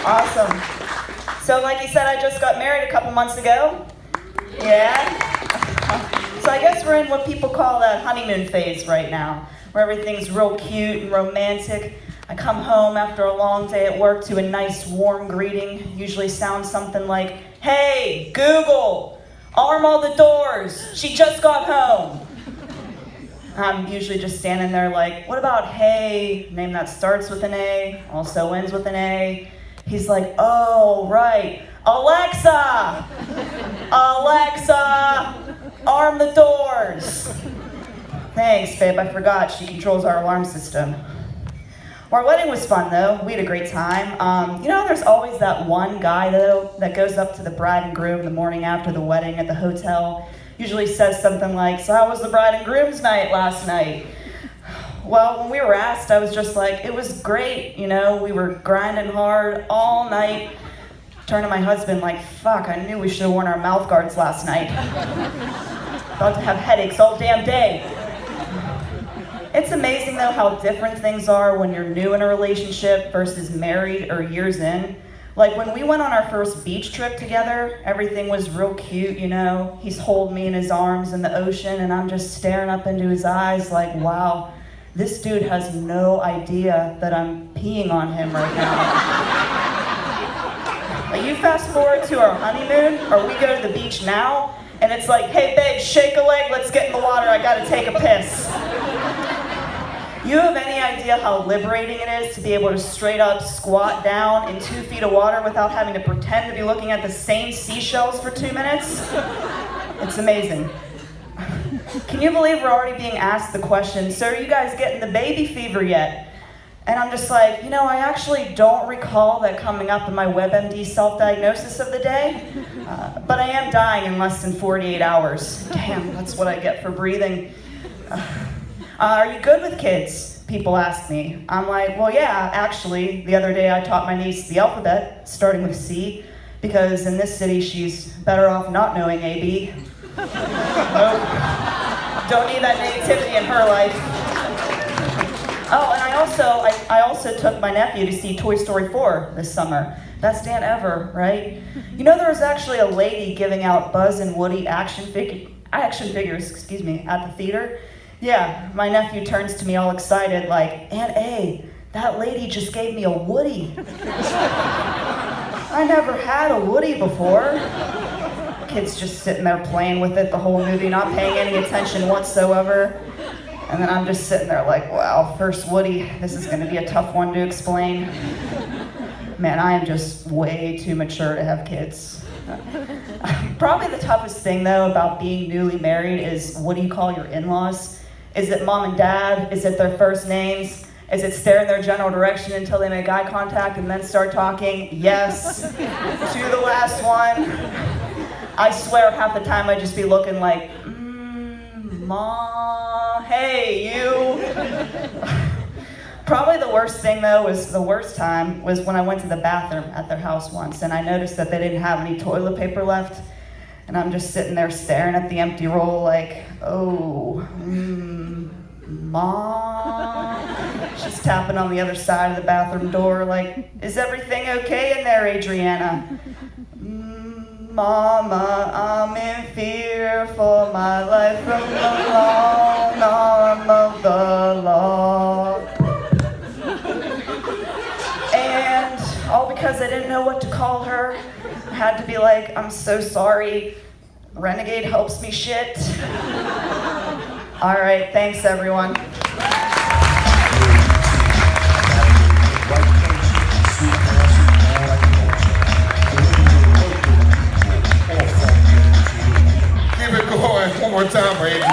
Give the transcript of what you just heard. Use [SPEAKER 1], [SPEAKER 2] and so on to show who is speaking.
[SPEAKER 1] Awesome. So like he said, I just got married a couple months ago. Yeah. So I guess we're in what people call that honeymoon phase right now, where everything's real cute and romantic. I come home after a long day at work to a nice warm greeting. Usually sounds something like, "Hey, Google, arm all the doors. She just got home." I'm usually just standing there like, "What about hey, name that starts with an A, also ends with an A?" He's like, "Oh, right. Alexa! Alexa, arm the doors." Thanks, babe, I forgot she controls our alarm system. Our wedding was fun, though. We had a great time. There's always that one guy, though, that goes up to the bride and groom the morning after the wedding at the hotel. Usually says something like, "So how was the bride and groom's night last night?" Well, when we were asked, I was just like, "It was great, we were grinding hard all night." Turned to my husband like, "Fuck, I knew we should have worn our mouth guards last night." About to have headaches all damn day. It's amazing, though, how different things are when you're new in a relationship versus married or years in. Like, when we went on our first beach trip together, everything was real cute, He's holding me in his arms in the ocean, and I'm just staring up into his eyes like, wow, this dude has no idea that I'm peeing on him right now. Like, you fast forward to our honeymoon, or we go to the beach now, and it's like, "Hey, babe, shake a leg, let's get in the water, I gotta take a piss." You have any idea how liberating it is to be able to straight up squat down in 2 feet of water without having to pretend to be looking at the same seashells for 2 minutes? It's amazing. Can you believe we're already being asked the question, "So are you guys getting the baby fever yet?" And I'm just like, I actually don't recall that coming up in my WebMD self-diagnosis of the day, but I am dying in less than 48 hours. Damn, that's what I get for breathing. Are you good with kids? People ask me. I'm like, well, yeah, actually, the other day I taught my niece the alphabet, starting with C, because in this city she's better off not knowing AB. Nope. Don't need that negativity in her life. Oh, and I also took my nephew to see Toy Story 4 this summer. Best dad ever, right? There was actually a lady giving out Buzz and Woody action figures, at the theater. Yeah, my nephew turns to me all excited like, "Aunt A, that lady just gave me a Woody." I never had a Woody before. Kid's just sitting there playing with it the whole movie, not paying any attention whatsoever. And then I'm just sitting there like, wow, first Woody, this is gonna be a tough one to explain. Man, I am just way too mature to have kids. Probably the toughest thing, though, about being newly married is, what do you call your in-laws? Is it mom and dad? Is it their first names? Is it stare in their general direction until they make eye contact and then start talking? Yes, to the last one. I swear half the time I'd just be looking like, Ma, hey, you. Probably the worst thing, though, was when I went to the bathroom at their house once, and I noticed that they didn't have any toilet paper left, and I'm just sitting there staring at the empty roll like, oh, Ma. She's tapping on the other side of the bathroom door like, "Is everything okay in there, Adriana?" "Mama, I'm in fear for my life from the long arm of the law." And all because I didn't know what to call her. I had to be like, "I'm so sorry. Renegade helps me shit." All right, thanks everyone.
[SPEAKER 2] Keep it going. One more time for Adrian.